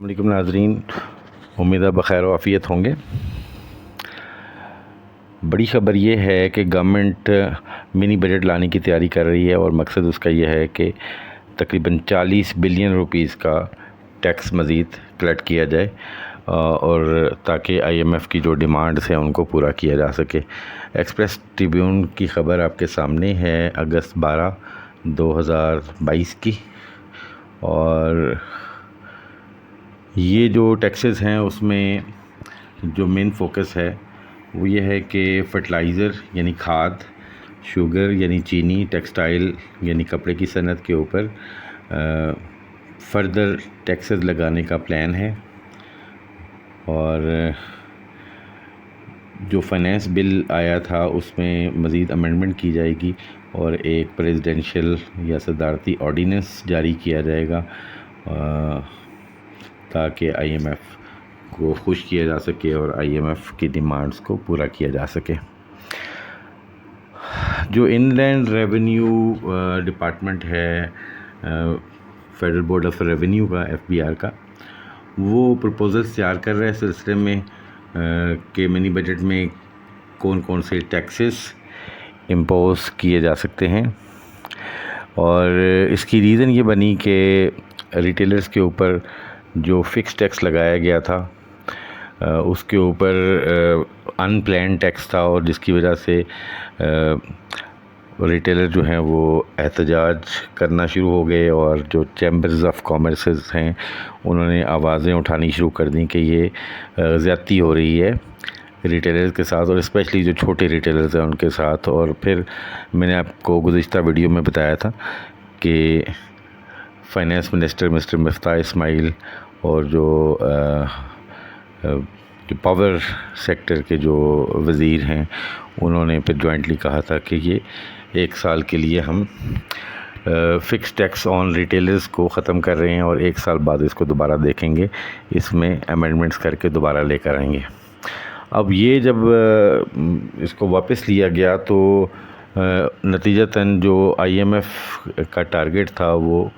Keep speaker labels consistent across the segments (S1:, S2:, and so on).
S1: वालेकुम नाज़रीन, उम्मीद है बख़ैर आफ़ियत होंगे। बड़ी ख़बर ये है कि गवर्नमेंट मिनी बजट लाने की तैयारी कर रही है और मकसद उसका ये है कि तकरीबन 40 बिलियन रुपीस का टैक्स मज़ीद कलेक्ट किया जाए और ताकि IMF की जो डिमांड्स हैं उनको पूरा किया जा सके। एक्सप्रेस ट्रिब्यून की ख़बर आपके सामने है अगस्त 12, 2022 की। और ये जो टैक्सेस हैं उसमें जो मेन फोकस है वो ये है कि फर्टिलाइज़र यानी खाद, शुगर यानी चीनी, टेक्सटाइल यानी कपड़े की सनत के ऊपर फर्दर टैक्सेस लगाने का प्लान है। और जो फाइनेंस बिल आया था उसमें मज़ीद अमेंडमेंट की जाएगी और एक प्रेसिडेंशियल या सदारती ऑर्डिनेंस जारी किया जाएगा ताकि IMF को खुश किया जा सके और IMF की डिमांड्स को पूरा किया जा सके। जो इनलैंड रेवेन्यू डिपार्टमेंट है फेडरल बोर्ड ऑफ रेवेन्यू का, FBR का, वो प्रपोजल्स तैयार कर रहे हैं सिलसिले में कि मिनी बजट में कौन कौन से टैक्सेस इम्पोज किए जा सकते हैं। और इसकी रीज़न ये बनी कि रिटेलर्स के ऊपर जो फ़िक्स टैक्स लगाया गया था उसके ऊपर अनप्लान टैक्स था और जिसकी वजह से रिटेलर जो हैं वो एहतजाज करना शुरू हो गए और जो चैम्बर्स ऑफ कॉमर्स हैं उन्होंने आवाज़ें उठानी शुरू कर दी कि ये ज़्यादती हो रही है रिटेलर्स के साथ और स्पेशली जो छोटे रिटेलर्स हैं उनके साथ। और फिर मैंने आपको गुज़िश्ता वीडियो में बताया था कि finance minister mister Miftah Ismail और जो पावर सेक्टर के जो वज़ीर हैं उन्होंने फिर जॉइंटली कहा था कि ये 1 साल के लिए हम फ़िक्स टैक्स ऑन रिटेलर्स को ख़त्म कर रहे हैं और 1 साल बाद इसको दोबारा देखेंगे, इसमें अमेंडमेंट्स करके दोबारा लेकर आएंगे। अब ये जब इसको वापस लिया गया तो नतीजतन जो IMF का टारगेट था वो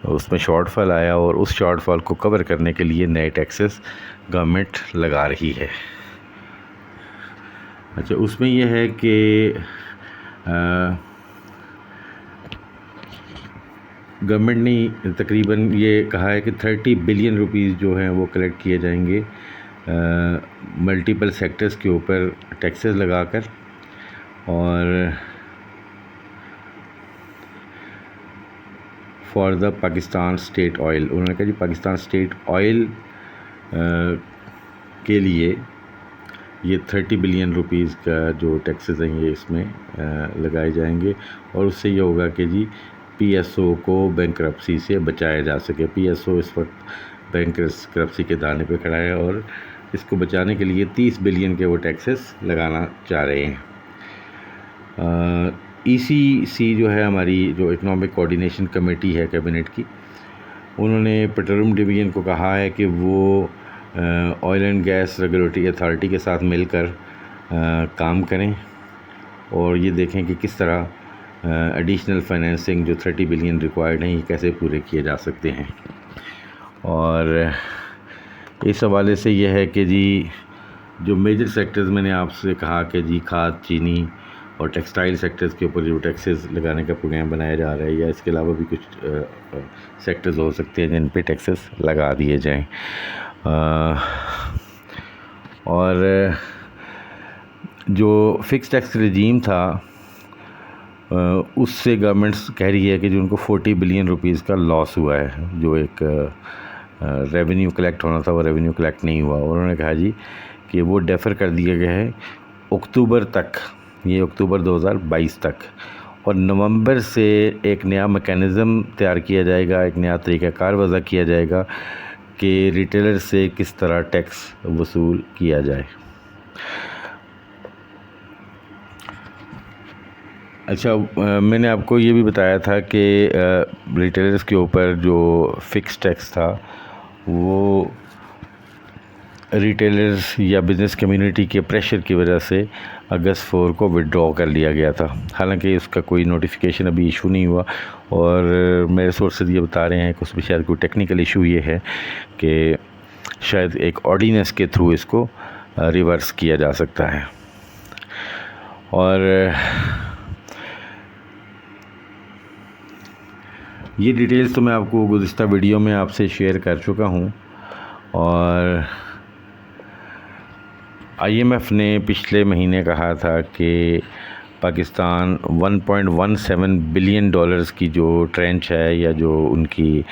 S1: उसमें शॉर्टफॉल आया और उस शॉर्टफॉल को कवर करने के लिए नए टैक्सेस गवर्नमेंट लगा रही है। अच्छा, उसमें यह है कि गवर्नमेंट ने तकरीबन ये कहा है कि 30 बिलियन रुपीस जो हैं वो कलेक्ट किए जाएंगे मल्टीपल सेक्टर्स के ऊपर टैक्सेस लगाकर। और for the Pakistan state oil, उन्होंने कहा जी पाकिस्तान स्टेट ऑयल के लिए ये 30 बिलियन रुपीस का जो टैक्सेस हैं ये इसमें लगाए जाएंगे और उससे ये होगा कि जी PSO को बैंकरप्सी से बचाया जा सके। PSO इस वक्त बैंकरप्सी के दाने पे खड़ा है और इसको बचाने के लिए 30 बिलियन के वो टैक्सेस लगाना चाह रहे हैं। ECC जो है हमारी जो इकनॉमिक कोऑर्डिनेशन कमेटी है कैबिनेट की, उन्होंने पेट्रोलियम डिवीज़न को कहा है कि वो oil and gas regulatory authority के साथ मिलकर काम करें और ये देखें कि किस तरह एडिशनल फाइनेंसिंग जो 30 बिलियन रिक्वायर्ड हैं ये कैसे पूरे किए जा सकते हैं। और इस हवाले से यह है कि जी जो मेजर सेक्टर्स मैंने आपसे कहा कि जी खाद, चीनी और टेक्सटाइल सेक्टर्स के ऊपर जो टैक्सेस लगाने का प्रोग्राम बनाया जा रहा है या इसके अलावा भी कुछ सेक्टर्स हो सकते हैं जिन पे टैक्सेस लगा दिए जाएं। और जो फ़िक्स टैक्स रेजीम था उससे गवर्नमेंट कह रही है कि जो उनको 40 बिलियन रुपीस का लॉस हुआ है, जो एक रेवेन्यू कलेक्ट होना था वो रेवेन्यू कलेक्ट नहीं हुआ। उन्होंने कहा जी कि वो डेफर कर दिया गया है अक्टूबर तक, ये अक्टूबर 2022 तक, और नवंबर से एक नया मैकेनिज़्म तैयार किया जाएगा, एक नया तरीक़ाकार वज़ा किया जाएगा कि रिटेलर से किस तरह टैक्स वसूल किया जाए। अच्छा, मैंने आपको ये भी बताया था कि रिटेलर्स के ऊपर जो फ़िक्स टैक्स था वो रिटेलर्स या बिज़नेस कम्युनिटी के प्रेशर की वजह से अगस्त 4 को विड्रॉ कर लिया गया था। हालांकि उसका कोई नोटिफिकेशन अभी इशू नहीं हुआ और मेरे सोर्सेज ये बता रहे हैं कि उसमें शायद कोई टेक्निकल इशू ये है कि शायद एक ऑर्डिनेंस के थ्रू इसको रिवर्स किया जा सकता है। और ये डिटेल्स तो मैं आपको गुज़िश्ता वीडियो में आपसे शेयर कर चुका हूँ। और IMF ने पिछले महीने कहा था कि पाकिस्तान 1.17 बिलियन डॉलर्स की जो ट्रेंच है या जो उनकी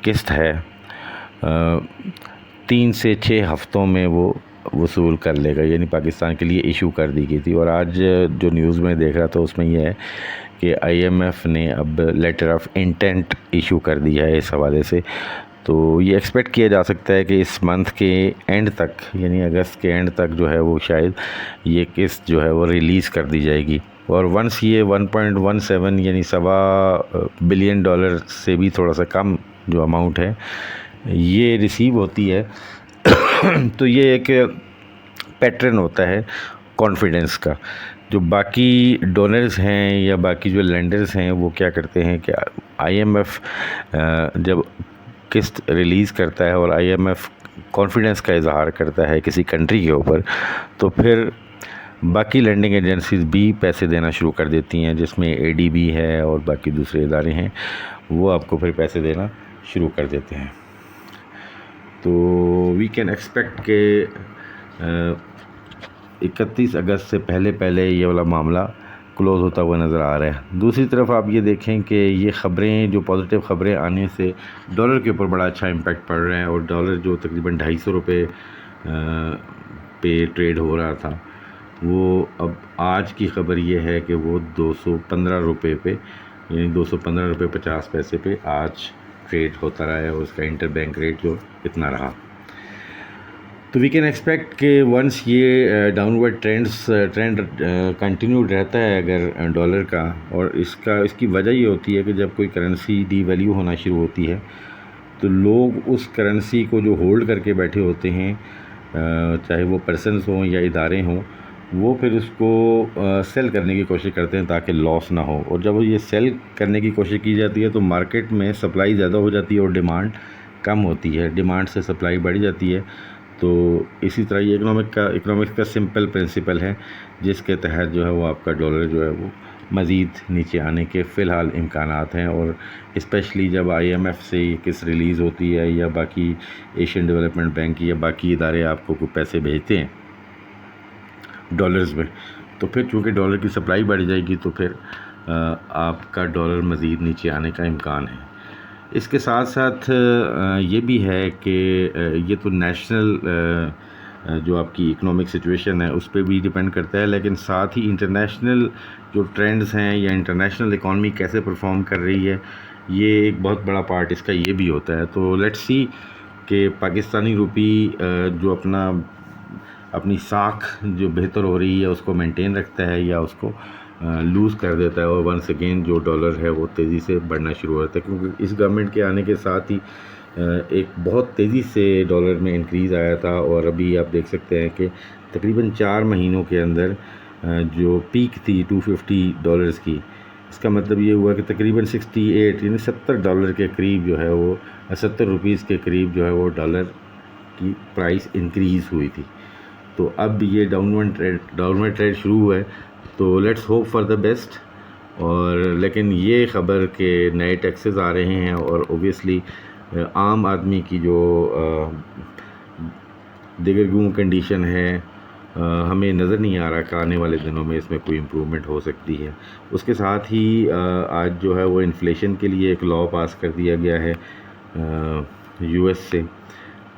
S1: किस्त है 3 से 6 हफ़्तों में वो वसूल कर लेगा, यानी पाकिस्तान के लिए इशू कर दी गई थी। और आज जो न्यूज़ में देख रहा था उसमें ये है कि IMF ने अब लेटर ऑफ इंटेंट इशू कर दिया है इस हवाले से। तो ये एक्सपेक्ट किया जा सकता है कि इस मंथ के एंड तक, यानी अगस्त के एंड तक जो है वो शायद ये किस्त जो है वो रिलीज़ कर दी जाएगी। और वंस ये 1.17 यानी $1.25 बिलियन से भी थोड़ा सा कम जो अमाउंट है ये रिसीव होती है तो ये एक पैटर्न होता है कॉन्फिडेंस का। जो बाकी डोनर्स हैं या बाकी जो लेंडर्स हैं वो क्या करते हैं कि IMF जब किस्त रिलीज़ करता है और IMF कॉन्फिडेंस का इजहार करता है किसी कंट्री के ऊपर, तो फिर बाकी लैंडिंग एजेंसीज़ भी पैसे देना शुरू कर देती हैं, जिसमें ADB है और बाकी दूसरे इदारे हैं, वो आपको फिर पैसे देना शुरू कर देते हैं। तो वी कैन एक्सपेक्ट के 31 अगस्त से पहले ये वाला मामला क्लोज़ होता हुआ नज़र आ रहा है। दूसरी तरफ आप ये देखें कि ये ख़बरें, जो पॉजिटिव ख़बरें आने से डॉलर के ऊपर बड़ा अच्छा इम्पैक्ट पड़ रहा है। और डॉलर जो तकरीबन 250 रुपये पे ट्रेड हो रहा था, वो अब आज की ख़बर ये है कि वो 215 रुपये पे, यानी 215 रुपये 50 पैसे पे आज ट्रेड होता रहा है। और उसका इंटर बैंक रेट जो इतना रहा, तो वी कैन एक्सपेक्ट कि वंस ये डाउनवर्ड ट्रेंड कंटिन्यूड रहता है अगर डॉलर का, और इसकी वजह ये होती है कि जब कोई करेंसी डीवैल्यू होना शुरू होती है तो लोग उस करेंसी को जो होल्ड करके बैठे होते हैं, चाहे वो पर्सनस हों या इदारे हों, वो फिर उसको सेल करने की कोशिश करते हैं ताकि लॉस ना हो। और जब ये सेल करने की कोशिश की जाती है तो मार्केट में सप्लाई ज़्यादा हो जाती है और डिमांड कम होती है, डिमांड से सप्लाई बढ़ जाती है। तो इसी तरह ये इकोनॉमिक्स का सिंपल प्रिंसिपल है, जिसके तहत जो है वो आपका डॉलर जो है वो मज़ीद नीचे आने के फ़िलहाल इम्कानात हैं। और स्पेशली जब IMF से ये किस्त रिलीज़ होती है या बाकी एशियन डेवलपमेंट बैंक या बाकी इदारे आपको कुछ पैसे भेजते हैं डॉलर्स में, तो फिर चूँकि डॉलर की सप्लाई बढ़ जाएगी तो फिर आपका डॉलर मज़ीद नीचे आने का इम्कान है। इसके साथ साथ ये भी है कि ये तो नेशनल जो आपकी इकोनॉमिक सिचुएशन है उस पर भी डिपेंड करता है, लेकिन साथ ही इंटरनेशनल जो ट्रेंड्स हैं या इंटरनेशनल इकॉनमी कैसे परफॉर्म कर रही है, ये एक बहुत बड़ा पार्ट इसका ये भी होता है। तो लेट्स सी कि पाकिस्तानी रुपी जो अपनी साख जो बेहतर हो रही है उसको मेंटेन रखता है या उसको लूज़ कर देता है, और वंस अगेन जो डॉलर है वो तेज़ी से बढ़ना शुरू हो जाता है। क्योंकि इस गवर्नमेंट के आने के साथ ही एक बहुत तेज़ी से डॉलर में इंक्रीज़ आया था, और अभी आप देख सकते हैं कि तकरीबन 4 महीनों के अंदर जो पीक थी $250 की, इसका मतलब ये हुआ कि तकरीबन 68 यानी $70 के करीब जो है वो 70 रुपीज़ के करीब जो है वो डॉलर की प्राइस इंक्रीज़ हुई थी। तो अब ये डाउनवर्ड ट्रेड शुरू हुआ है, तो let's hope for the best. और लेकिन ये ख़बर के नए टैक्सेस आ रहे हैं और ओबियसली आम आदमी की जो दिगरगूं कंडीशन है हमें नज़र नहीं आ रहा कि आने वाले दिनों में इसमें कोई इम्प्रूवमेंट हो सकती है। उसके साथ ही आज जो है वो इन्फ्लेशन के लिए एक लॉ पास कर दिया गया है US से,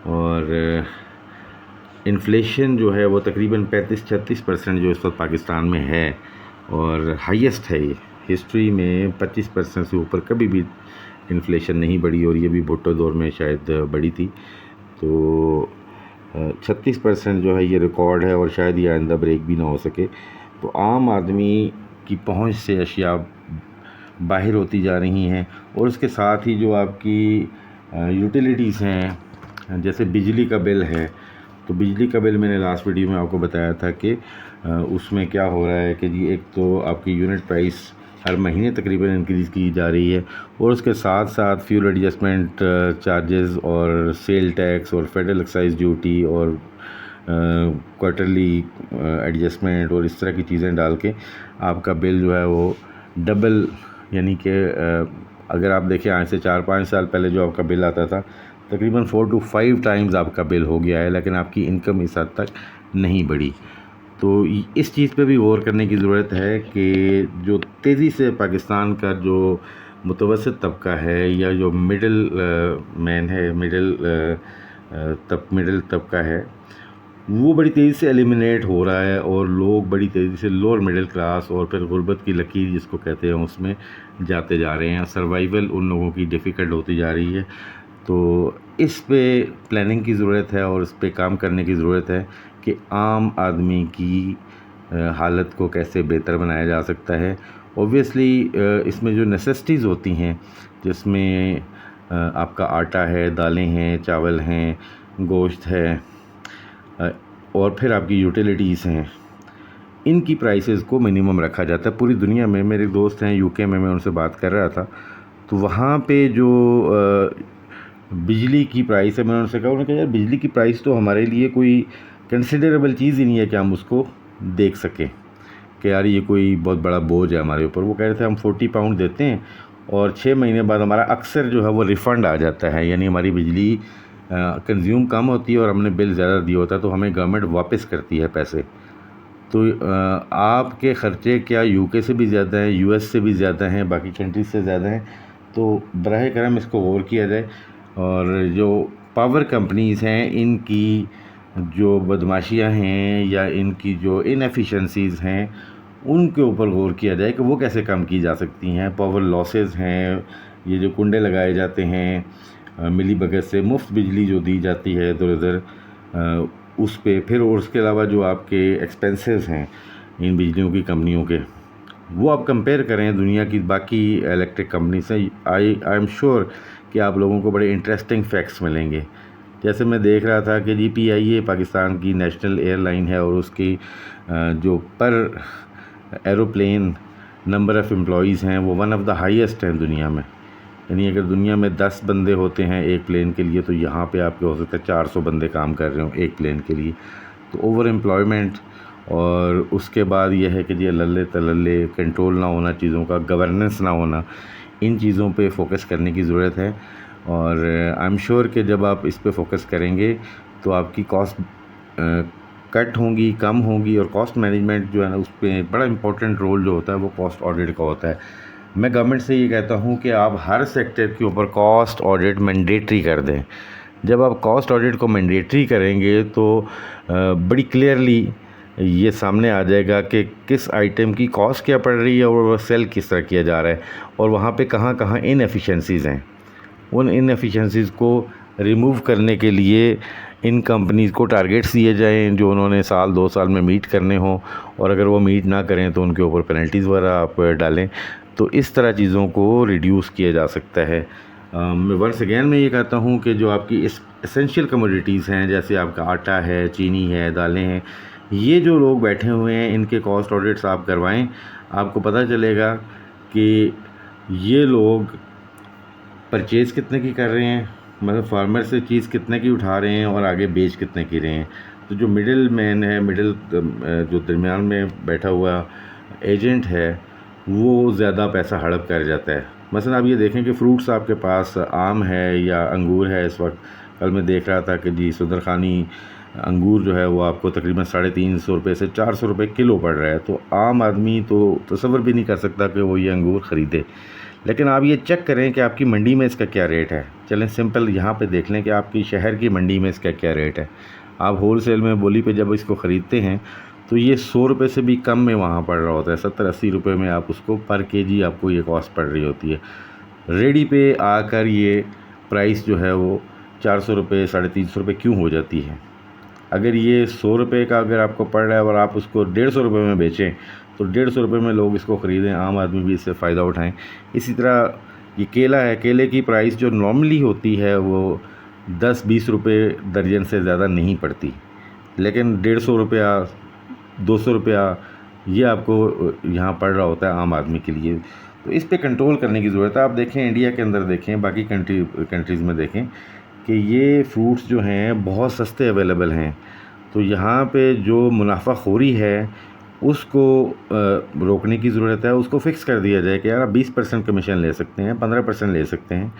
S1: और इन्फ्लेशन जो है वो तकरीबन 35-36% जो इस वक्त पाकिस्तान में है, और हाईएस्ट है ये हिस्ट्री में। 25% से ऊपर कभी भी इन्फ्लेशन नहीं बढ़ी, और ये भी भुट्टो दौर में शायद बढ़ी थी। तो 36% जो है ये रिकॉर्ड है, और शायद ये आइंदा ब्रेक भी ना हो सके। तो आम आदमी की पहुंच से अशिया बाहर होती जा रही हैं, और उसके साथ ही जो आपकी यूटिलिटीज़ हैं, जैसे बिजली का बिल है, तो बिजली का बिल मैंने लास्ट वीडियो में आपको बताया था कि उसमें क्या हो रहा है कि जी एक तो आपकी यूनिट प्राइस हर महीने तकरीबन इंक्रीज़ की जा रही है। और उसके साथ साथ फ्यूल एडजस्टमेंट चार्जेस और सेल टैक्स और फेडरल एक्साइज ड्यूटी और क्वार्टरली एडजस्टमेंट और इस तरह की चीज़ें डाल के आपका बिल जो है वो डबल, यानी कि अगर आप देखें आज से 4-5 साल पहले जो आपका बिल आता था तकरीबन 4 to 5 टाइम्स आपका बिल हो गया है, लेकिन आपकी इनकम इस हद तक नहीं बढ़ी। तो इस चीज़ पे भी गौर करने की ज़रूरत है कि जो तेज़ी से पाकिस्तान का जो मुतवसत तबका है या जो मिडिल मैन है, मिडिल तबका है, वो बड़ी तेज़ी से एलिमिनेट हो रहा है और लोग बड़ी तेज़ी से लोअर मिडिल क्लास और फिर गुर्बत की लकीर जिसको कहते हैं उसमें जाते जा रहे हैं। सर्वाइवल उन लोगों की डिफ़िकल्ट होती जा रही है। तो इस पे प्लानिंग की ज़रूरत है और इस पे काम करने की ज़रूरत है कि आम आदमी की हालत को कैसे बेहतर बनाया जा सकता है। ऑब्वियसली इसमें जो नेसेसिटीज़ होती हैं, जिसमें आपका आटा है, दालें हैं, चावल हैं, गोश्त है और फिर आपकी यूटिलिटीज़ हैं, इनकी प्राइसेस को मिनिमम रखा जाता है पूरी दुनिया में। मेरे दोस्त हैं यूके में, मैं उनसे बात कर रहा था, तो वहाँ पे जो बिजली की प्राइस है, मैंने उनसे कहा, उन्होंने कहा यार बिजली की प्राइस तो हमारे लिए कोई कंसिडरेबल चीज़ ही नहीं है कि हम उसको देख सकें कि यार ये कोई बहुत बड़ा बोझ है हमारे ऊपर। वो कह रहे थे हम 40 पाउंड देते हैं और 6 महीने बाद हमारा अक्सर जो है वो रिफ़ंड आ जाता है, यानी हमारी बिजली कंज्यूम कम होती है और हमने बिल ज़्यादा दिया होता है तो हमें गवर्नमेंट वापस करती है पैसे। तो आपके ख़र्चे क्या यूके से भी ज़्यादा हैं, यूएस से भी ज़्यादा हैं, बाकी कंट्रीज से ज़्यादा हैं? तो बराह करम इसको गौर किया जाए। और जो पावर कंपनीज़ हैं, इनकी जो बदमाशियाँ हैं या इनकी जो इनएफिशिएंसीज़ हैं, उनके ऊपर गौर किया जाए कि वो कैसे कम की जा सकती हैं। पावर लॉसेस हैं, ये जो कुंडे लगाए जाते हैं मिली भगत से, मुफ्त बिजली जो दी जाती है इधर उस पे, फिर और उसके अलावा जो आपके एक्सपेंसेस हैं इन बिजलियों की कंपनियों के, वो आप कंपेयर करें दुनिया की बाकी इलेक्ट्रिक कंपनी से। आई एम श्योर कि आप लोगों को बड़े इंटरेस्टिंग फैक्ट्स मिलेंगे। जैसे मैं देख रहा था कि GPIA पाकिस्तान की नेशनल एयरलाइन है और उसकी जो पर एरोप्लेन नंबर ऑफ़ एम्प्लॉइज़ हैं वो वन ऑफ़ द हाईएस्ट हैं दुनिया में। यानी अगर दुनिया में 10 बंदे होते हैं एक प्लेन के लिए, तो यहाँ पे आपके हो सकता है 400 बंदे काम कर रहे हो एक प्लेन के लिए। तो ओवर एम्प्लॉयमेंट और उसके बाद यह है कि जी लल्ले तलल्ले कंट्रोल ना होना चीज़ों का, गवर्नेंस ना होना, इन चीज़ों पे फोकस करने की ज़रूरत है। और आई एम श्योर कि जब आप इस पे फोकस करेंगे तो आपकी कॉस्ट कट होंगी, कम होंगी। और कॉस्ट मैनेजमेंट जो है ना, उस पर बड़ा इंपॉर्टेंट रोल जो होता है वो कॉस्ट ऑडिट का होता है। मैं गवर्नमेंट से ये कहता हूँ कि आप हर सेक्टर के ऊपर कॉस्ट ऑडिट मैंडेटरी कर दें। जब आप कॉस्ट ऑडिट को मैंडेटरी करेंगे तो बड़ी क्लियरली ये सामने आ जाएगा कि किस आइटम की कॉस्ट क्या पड़ रही है और वह सेल किस तरह किया जा रहा है और वहाँ पे कहाँ कहाँ इनएफिशिएंसीज़ हैं। उन इनएफिशिएंसीज़ को रिमूव करने के लिए इन कंपनीज़ को टारगेट्स दिए जाएँ जो उन्होंने साल 2 साल में मीट करने हों, और अगर वो मीट ना करें तो उनके ऊपर पेनल्टीज़ वगैरह आप डालें। तो इस तरह चीज़ों को रिड्यूस किया जा सकता है। मैं वंस अगेन मैं ये कहता हूँ कि जो आपकी एसेंशियल कमोडिटीज़ हैं, जैसे आपका आटा है, चीनी है, दालें हैं, ये जो लोग बैठे हुए हैं इनके कॉस्ट ऑडिट्स आप करवाएं। आपको पता चलेगा कि ये लोग परचेज़ कितने की कर रहे हैं, मतलब फार्मर से चीज़ कितने की उठा रहे हैं और आगे बेच कितने की रहे हैं। तो जो मिडिल मैन है, जो दरमियान में बैठा हुआ एजेंट है, वो ज़्यादा पैसा हड़प कर जाता है। मसलन आप ये देखें कि फ्रूट्स आपके पास आम है या अंगूर है। इस वक्त कल मैं देख रहा था कि जी सुंदरखानी अंगूर जो है वो आपको तकरीबन 350 रुपये से 400 रुपये किलो पड़ रहा है। तो आम आदमी तो तसव्वुर भी नहीं कर सकता कि वो ये अंगूर ख़रीदे। लेकिन आप ये चेक करें कि आपकी मंडी में इसका क्या रेट है। चलें सिंपल यहाँ पे देख लें कि आपकी शहर की मंडी में इसका क्या रेट है। आप होल सेल में बोली पे जब इसको ख़रीदते हैं तो ये 100 रुपये से भी कम में वहाँ पड़ रहा होता है। 70-80 रुपये में आप उसको पर केजी आपको ये कॉस्ट पड़ रही होती है। रेडी पे आकर ये प्राइस जो है वो 400 रुपये 350 रुपये क्यों हो जाती है। अगर ये 100 रुपये का अगर आपको पड़ रहा है और आप उसको 150 रुपये में बेचें तो 150 रुपये में लोग इसको ख़रीदें, आम आदमी भी इससे फ़ायदा उठाएं। इसी तरह ये केला है, केले की प्राइस जो नॉर्मली होती है वो 10-20 रुपये दर्जन से ज़्यादा नहीं पड़ती, लेकिन 150 रुपया, 200 रुपया ये आपको यहाँ पड़ रहा होता है आम आदमी के लिए। तो इस पे कंट्रोल करने की ज़रूरत है। आप देखें इंडिया के अंदर देखें, बाकी कंट्रीज़ में देखें कि ये फ्रूट्स जो हैं बहुत सस्ते अवेलेबल हैं। तो यहाँ पे जो मुनाफाखोरी है उसको रोकने की ज़रूरत है। उसको फ़िक्स कर दिया जाए कि यार आप 20% कमीशन ले सकते हैं, 15% ले सकते हैं,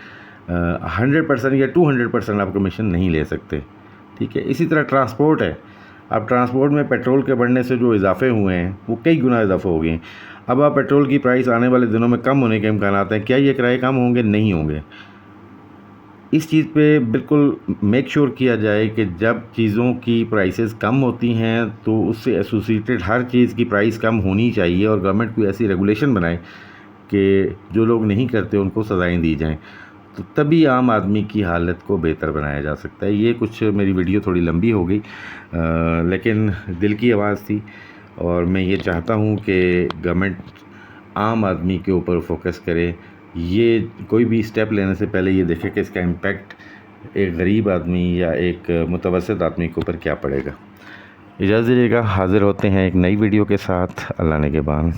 S1: 100% या 200% आप कमीशन नहीं ले सकते, ठीक है। इसी तरह ट्रांसपोर्ट है। अब ट्रांसपोर्ट में पेट्रोल के बढ़ने से जो इजाफे हुए हैं वो कई गुना इजाफा हो गए हैं। अब आप पेट्रोल की प्राइस आने वाले दिनों में कम होने के इम्कानात हैं। क्या ये किराए कम होंगे? नहीं होंगे। इस चीज़ पे बिल्कुल मेक श्योर किया जाए कि जब चीज़ों की प्राइसेस कम होती हैं तो उससे एसोसिएटेड हर चीज़ की प्राइस कम होनी चाहिए, और गवर्नमेंट कोई ऐसी रेगुलेशन बनाए कि जो लोग नहीं करते उनको सज़ाएं दी जाएं। तो तभी आम आदमी की हालत को बेहतर बनाया जा सकता है। ये कुछ मेरी वीडियो थोड़ी लंबी हो गई, लेकिन दिल की आवाज़ थी, और मैं ये चाहता हूँ कि गवर्नमेंट आम आदमी के ऊपर फोकस करे। ये कोई भी स्टेप लेने से पहले ये देखे कि इसका इम्पैक्ट एक गरीब आदमी या एक मुतवस्सित आदमी के ऊपर क्या पड़ेगा। इजाज़त दीजिएगा, हाज़िर होते हैं एक नई वीडियो के साथ। अल्लाह ने के बाद।